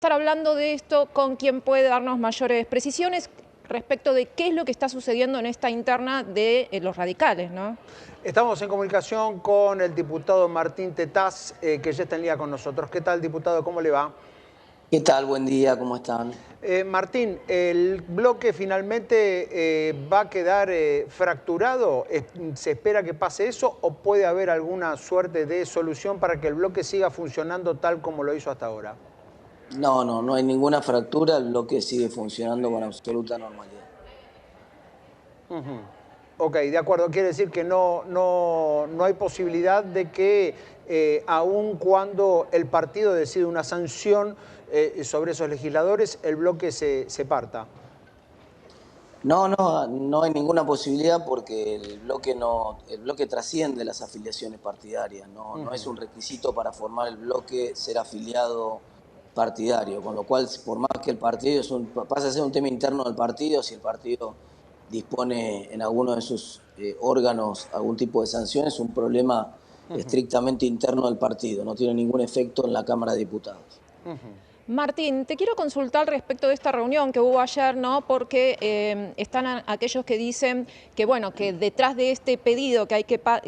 Estar hablando de esto con quien puede darnos mayores precisiones respecto de qué es lo que está sucediendo en esta interna de los radicales, ¿no? Estamos en comunicación con el diputado Martín Tetaz, que ya está en línea con nosotros. ¿Qué tal, diputado? ¿Cómo le va? ¿Qué tal? Buen día, ¿cómo están? Martín, ¿el bloque finalmente va a quedar fracturado? ¿Se espera que pase eso o puede haber alguna suerte de solución para que el bloque siga funcionando tal como lo hizo hasta ahora? No hay ninguna fractura, el bloque sigue funcionando con absoluta normalidad. Ujú. Ok, de acuerdo. Quiere decir que no hay posibilidad de que, aun cuando el partido decide una sanción sobre esos legisladores, el bloque se parta. No hay ninguna posibilidad porque el bloque trasciende las afiliaciones partidarias, no es un requisito para formar el bloque ser afiliado partidario, con lo cual, por más que el partido pasa a ser un tema interno del partido, si el partido dispone en alguno de sus órganos algún tipo de sanción, es un problema estrictamente interno del partido, no tiene ningún efecto en la Cámara de Diputados. Martín, te quiero consultar respecto de esta reunión que hubo ayer, ¿no? Porque están aquellos que dicen que, bueno, que detrás de este pedido que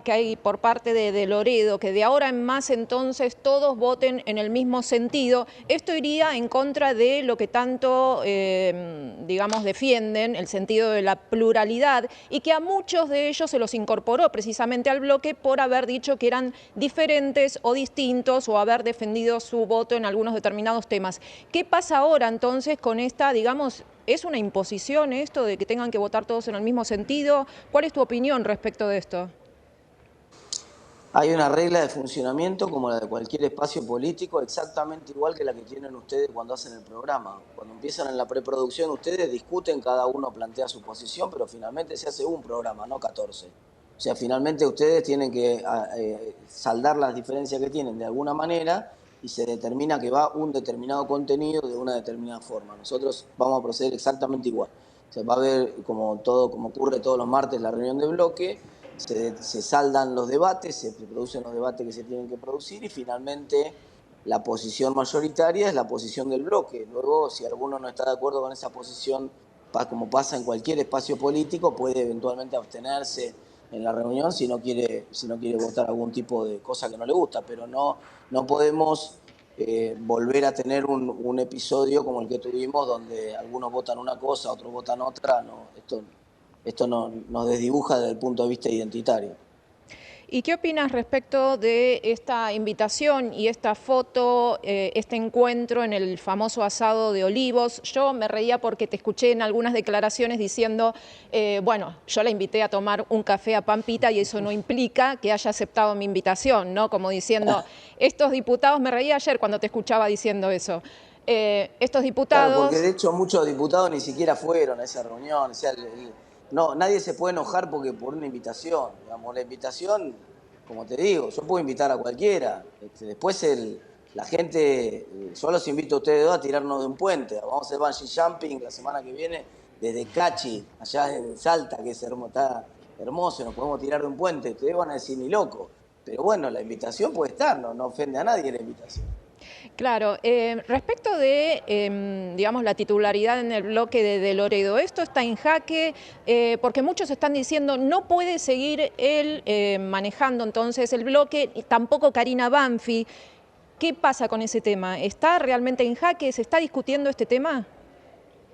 hay por parte de Loredo, que de ahora en más entonces todos voten en el mismo sentido, esto iría en contra de lo que tanto, digamos, defienden, el sentido de la pluralidad, y que a muchos de ellos se los incorporó precisamente al bloque por haber dicho que eran diferentes o distintos o haber defendido su voto en algunos determinados temas. ¿Qué pasa ahora entonces con esta, digamos, es una imposición esto de que tengan que votar todos en el mismo sentido? ¿Cuál es tu opinión respecto de esto? Hay una regla de funcionamiento como la de cualquier espacio político, exactamente igual que la que tienen ustedes cuando hacen el programa. Cuando empiezan en la preproducción, ustedes discuten, cada uno plantea su posición, pero finalmente se hace un programa, no 14. O sea, finalmente ustedes tienen que saldar las diferencias que tienen de alguna manera y se determina que va un determinado contenido de una determinada forma. Nosotros vamos a proceder exactamente igual. O sea, va a haber, como ocurre todos los martes, la reunión de bloque. Se saldan los debates, se producen los debates que se tienen que producir y finalmente la posición mayoritaria es la posición del bloque. Luego, si alguno no está de acuerdo con esa posición, como pasa en cualquier espacio político, puede eventualmente abstenerse en la reunión si no quiere votar algún tipo de cosa que no le gusta, pero no podemos volver a tener un episodio como el que tuvimos donde algunos votan una cosa, otros votan otra. No, esto nos desdibuja desde el punto de vista identitario. ¿Y qué opinas respecto de esta invitación y esta foto, este encuentro en el famoso asado de Olivos? Yo me reía porque te escuché en algunas declaraciones diciendo, bueno, yo la invité a tomar un café a Pampita y eso no implica que haya aceptado mi invitación, ¿no? Como diciendo, estos diputados, me reía ayer cuando te escuchaba diciendo eso, estos Claro, porque diputados... de hecho muchos diputados ni siquiera fueron a esa reunión. O sea, no, nadie se puede enojar por una invitación. Digamos, la invitación, como te digo, yo puedo invitar a cualquiera. Después la gente, yo los invito a ustedes dos a tirarnos de un puente. Vamos a hacer bungee jumping la semana que viene desde Cachi, allá en Salta, que está hermoso, nos podemos tirar de un puente. Ustedes van a decir ni loco. Pero bueno, la invitación puede estar, no ofende a nadie la invitación. Claro, respecto de, digamos, la titularidad en el bloque de Loredo, esto está en jaque porque muchos están diciendo no puede seguir él manejando entonces el bloque, y tampoco Karina Banfi. ¿Qué pasa con ese tema? ¿Está realmente en jaque? ¿Se está discutiendo este tema?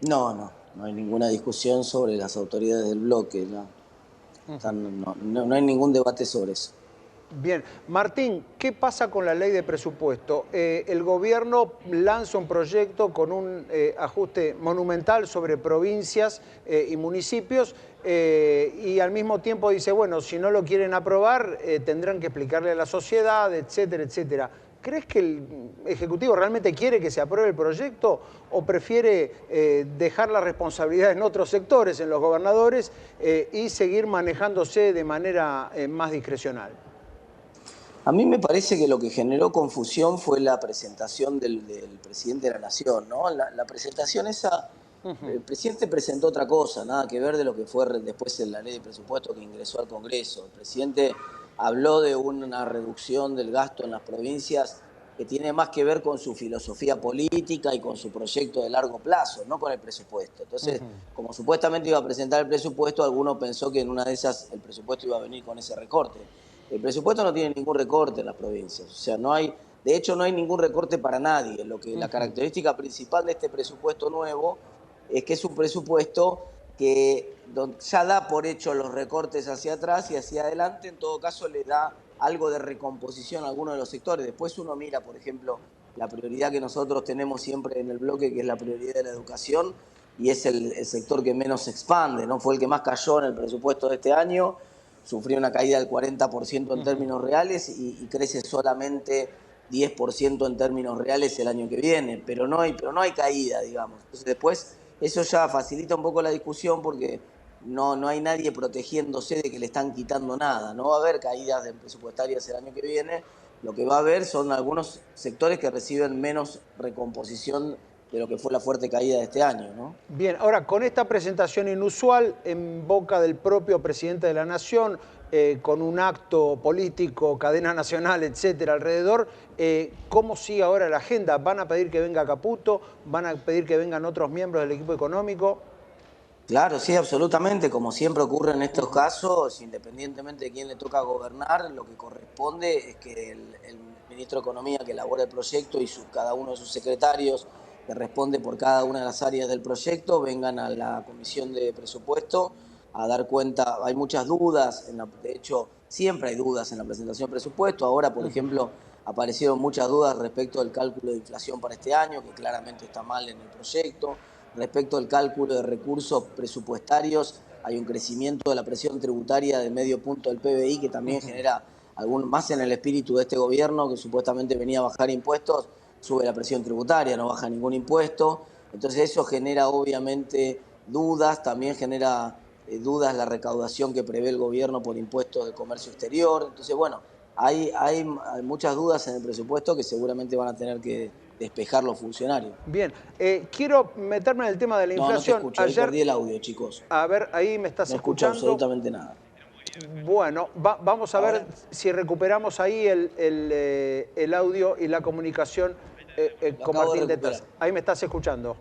No hay ninguna discusión sobre las autoridades del bloque, ¿no? No hay ningún debate sobre eso. Bien, Martín, ¿qué pasa con la ley de presupuesto? El gobierno lanza un proyecto con un ajuste monumental sobre provincias y municipios y al mismo tiempo dice, bueno, si no lo quieren aprobar, tendrán que explicarle a la sociedad, etcétera, etcétera. ¿Crees que el Ejecutivo realmente quiere que se apruebe el proyecto o prefiere dejar la responsabilidad en otros sectores, en los gobernadores, y seguir manejándose de manera más discrecional? A mí me parece que lo que generó confusión fue la presentación del presidente de la Nación, ¿no? La presentación esa, el presidente presentó otra cosa, nada que ver de lo que fue después en la ley de presupuesto que ingresó al Congreso. El presidente habló de una reducción del gasto en las provincias que tiene más que ver con su filosofía política y con su proyecto de largo plazo, no con el presupuesto. Entonces, como supuestamente iba a presentar el presupuesto, alguno pensó que en una de esas el presupuesto iba a venir con ese recorte. El presupuesto no tiene ningún recorte en las provincias, o sea, no hay, de hecho no hay ningún recorte para nadie. La característica principal de este presupuesto nuevo es que es un presupuesto que ya da por hecho los recortes hacia atrás y hacia adelante, en todo caso le da algo de recomposición a algunos de los sectores. Después uno mira, por ejemplo, la prioridad que nosotros tenemos siempre en el bloque, que es la prioridad de la educación, y es el sector que menos se expande, ¿no? Fue el que más cayó en el presupuesto de este año, sufrió una caída del 40% en términos reales y crece solamente 10% en términos reales el año que viene, pero no hay caída, digamos. Entonces después eso ya facilita un poco la discusión porque no hay nadie protegiéndose de que le están quitando nada. No va a haber caídas presupuestarias el año que viene. Lo que va a haber son algunos sectores que reciben menos recomposición de lo que fue la fuerte caída de este año, ¿no? Bien, ahora con esta presentación inusual en boca del propio presidente de la Nación, con un acto político, cadena nacional, etcétera, alrededor, ¿cómo sigue ahora la agenda? ¿Van a pedir que venga Caputo? ¿Van a pedir que vengan otros miembros del equipo económico? Claro, sí, absolutamente. Como siempre ocurre en estos casos, independientemente de quién le toca gobernar, lo que corresponde es que el ministro de Economía que elabora el proyecto y cada uno de sus secretarios que responde por cada una de las áreas del proyecto vengan a la comisión de presupuesto a dar cuenta. Hay muchas dudas, de hecho siempre hay dudas en la presentación del presupuesto. Ahora, por ejemplo, aparecieron muchas dudas respecto al cálculo de inflación para este año, que claramente está mal en el proyecto. Respecto al cálculo de recursos presupuestarios, hay un crecimiento de la presión tributaria de medio punto del PBI que también genera, más en el espíritu de este gobierno, que supuestamente venía a bajar impuestos, sube la presión tributaria, no baja ningún impuesto. Entonces eso genera obviamente dudas, también genera dudas la recaudación que prevé el gobierno por impuestos de comercio exterior. Entonces, bueno, hay muchas dudas en el presupuesto que seguramente van a tener que despejar los funcionarios. Bien, quiero meterme en el tema de la No, no te inflación. escucho, ahí perdí el audio, chicos. A ver, ahí me estás No escucho escuchando. absolutamente nada. Bueno, vamos a ver Ahora. si recuperamos ahí el audio y la comunicación con acabo de Martín de recuperar. Tas. Ahí me estás escuchando.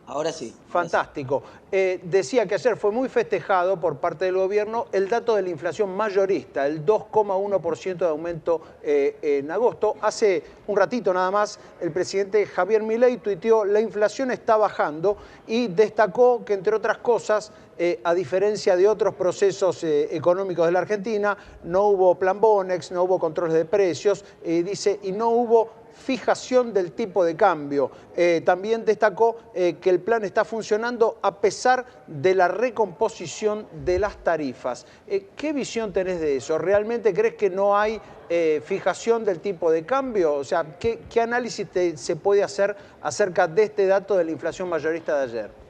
Ahora sí. Fantástico. Decía que ayer fue muy festejado por parte del gobierno el dato de la inflación mayorista, el 2,1% de aumento en agosto. Hace un ratito nada más, el presidente Javier Milei tuiteó: la inflación está bajando, y destacó que, entre otras cosas, a diferencia de otros procesos económicos de la Argentina, no hubo plan Bonex, no hubo controles de precios, dice, y no hubo fijación del tipo de cambio. También destacó que el plan está funcionando a pesar de la recomposición de las tarifas. ¿Qué visión tenés de eso? ¿Realmente crees que no hay fijación del tipo de cambio? O sea, ¿qué análisis se puede hacer acerca de este dato de la inflación mayorista de ayer?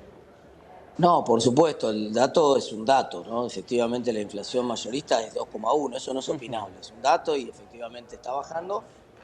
No, por supuesto, el dato es un dato, ¿no? Efectivamente la inflación mayorista es 2,1, eso no es opinable, es un dato y efectivamente está bajando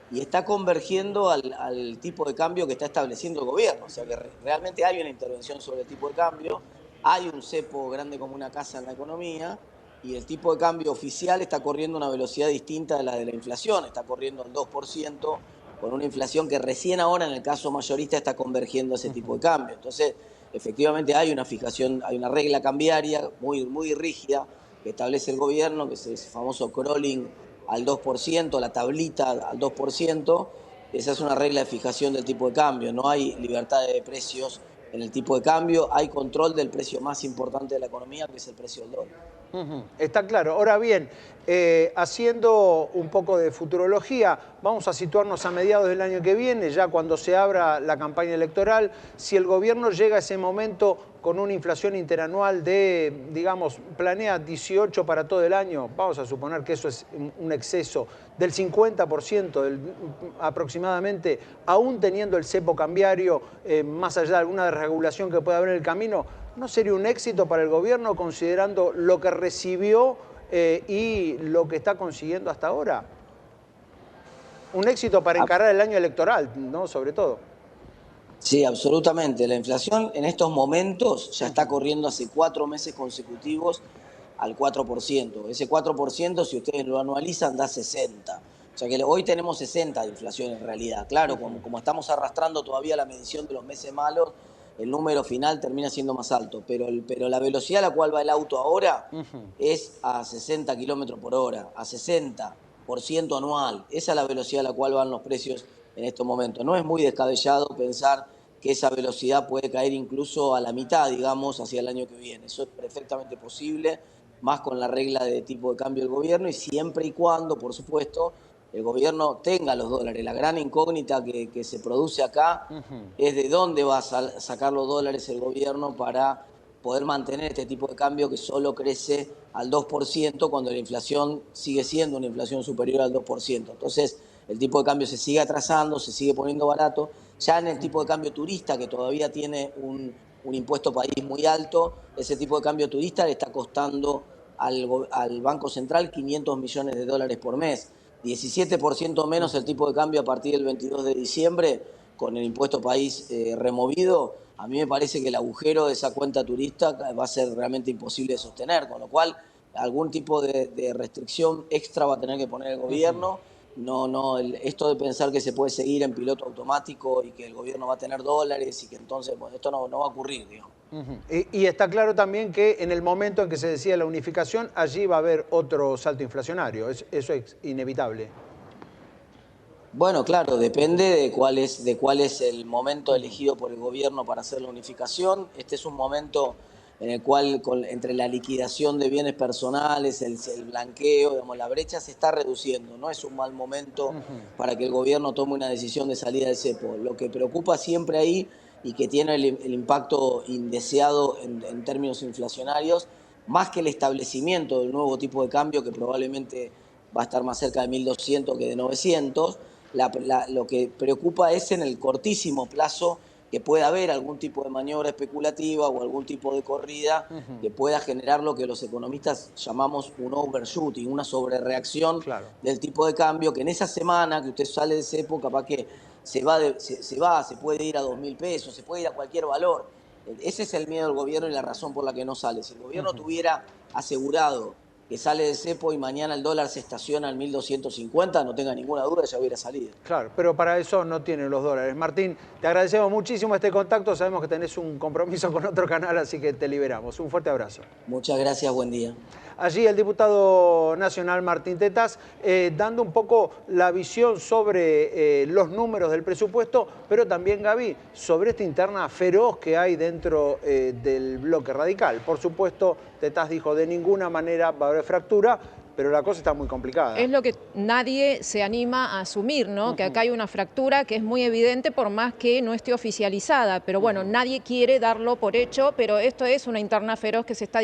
y está convergiendo al tipo de cambio que está estableciendo el gobierno. O sea que realmente hay una intervención sobre el tipo de cambio, hay un cepo grande como una casa en la economía y el tipo de cambio oficial está corriendo a una velocidad distinta a la de la inflación, está corriendo al 2%, con una inflación que recién ahora en el caso mayorista está convergiendo a ese tipo de cambio. Entonces, efectivamente hay una fijación, hay una regla cambiaria muy rígida que establece el gobierno, que es ese famoso crawling al 2%, la tablita al 2%. Esa es una regla de fijación del tipo de cambio. No hay libertad de precios en el tipo de cambio, hay control del precio más importante de la economía, que es el precio del dólar. Está claro. Ahora bien, haciendo un poco de futurología, vamos a situarnos a mediados del año que viene, ya cuando se abra la campaña electoral. Si el gobierno llega a ese momento con una inflación interanual de, digamos, planea 18 para todo el año, vamos a suponer que eso es un exceso del 50% aproximadamente, aún teniendo el cepo cambiario, más allá de alguna desregulación que pueda haber en el camino, ¿no sería un éxito para el gobierno considerando lo que recibió y lo que está consiguiendo hasta ahora? Un éxito para encarar el año electoral, ¿no? Sobre todo. Sí, absolutamente. La inflación en estos momentos ya está corriendo hace 4 meses consecutivos al 4%. Ese 4%, si ustedes lo anualizan, da 60. O sea que hoy tenemos 60 de inflación en realidad. Claro, como estamos arrastrando todavía la medición de los meses malos, el número final termina siendo más alto. Pero la velocidad a la cual va el auto ahora es a 60 kilómetros por hora, a 60% anual. Esa es la velocidad a la cual van los precios en estos momentos. No es muy descabellado pensar que esa velocidad puede caer incluso a la mitad, digamos, hacia el año que viene. Eso es perfectamente posible, más con la regla de tipo de cambio del gobierno y siempre y cuando, por supuesto, el gobierno tenga los dólares. La gran incógnita que se produce acá es de dónde va a sacar los dólares el gobierno para poder mantener este tipo de cambio que solo crece al 2% cuando la inflación sigue siendo una inflación superior al 2%. Entonces, el tipo de cambio se sigue atrasando, se sigue poniendo barato. Ya en el tipo de cambio turista, que todavía tiene un impuesto país muy alto, ese tipo de cambio turista le está costando al Banco Central 500 millones de dólares por mes. 17% menos el tipo de cambio a partir del 22 de diciembre, con el impuesto país removido. A mí me parece que el agujero de esa cuenta turista va a ser realmente imposible de sostener, con lo cual algún tipo de restricción extra va a tener que poner el gobierno. Esto de pensar que se puede seguir en piloto automático y que el gobierno va a tener dólares y que entonces, bueno, esto no va a ocurrir, digamos. Y está claro también que en el momento en que se decida la unificación, allí va a haber otro salto inflacionario. Eso es inevitable. Bueno, claro, depende de cuál es el momento elegido por el gobierno para hacer la unificación. Este es un momento en el cual, entre la liquidación de bienes personales, el blanqueo, digamos, la brecha se está reduciendo. No es un mal momento para que el gobierno tome una decisión de salida del cepo. Lo que preocupa siempre ahí y que tiene el impacto indeseado en términos inflacionarios, más que el establecimiento del nuevo tipo de cambio, que probablemente va a estar más cerca de 1.200 que de 900, lo que preocupa es en el cortísimo plazo que pueda haber algún tipo de maniobra especulativa o algún tipo de corrida que pueda generar lo que los economistas llamamos un overshooting, una sobrereacción del tipo de cambio, que en esa semana que usted sale de cepo, capaz que se puede ir a 2.000 pesos, se puede ir a cualquier valor. Ese es el miedo del gobierno y la razón por la que no sale. Si el gobierno tuviera asegurado que sale de cepo y mañana el dólar se estaciona en 1.250, no tenga ninguna duda, ya hubiera salido. Claro, pero para eso no tienen los dólares. Martín, te agradecemos muchísimo este contacto. Sabemos que tenés un compromiso con otro canal, así que te liberamos. Un fuerte abrazo. Muchas gracias, buen día. Allí el diputado nacional Martín Tetaz dando un poco la visión sobre los números del presupuesto, pero también, Gaby, sobre esta interna feroz que hay dentro del bloque radical. Por supuesto, Tetaz dijo, de ninguna manera va a haber fractura, pero la cosa está muy complicada. Es lo que nadie se anima a asumir, ¿no? Que acá hay una fractura que es muy evidente por más que no esté oficializada. Pero bueno, nadie quiere darlo por hecho, pero esto es una interna feroz que se está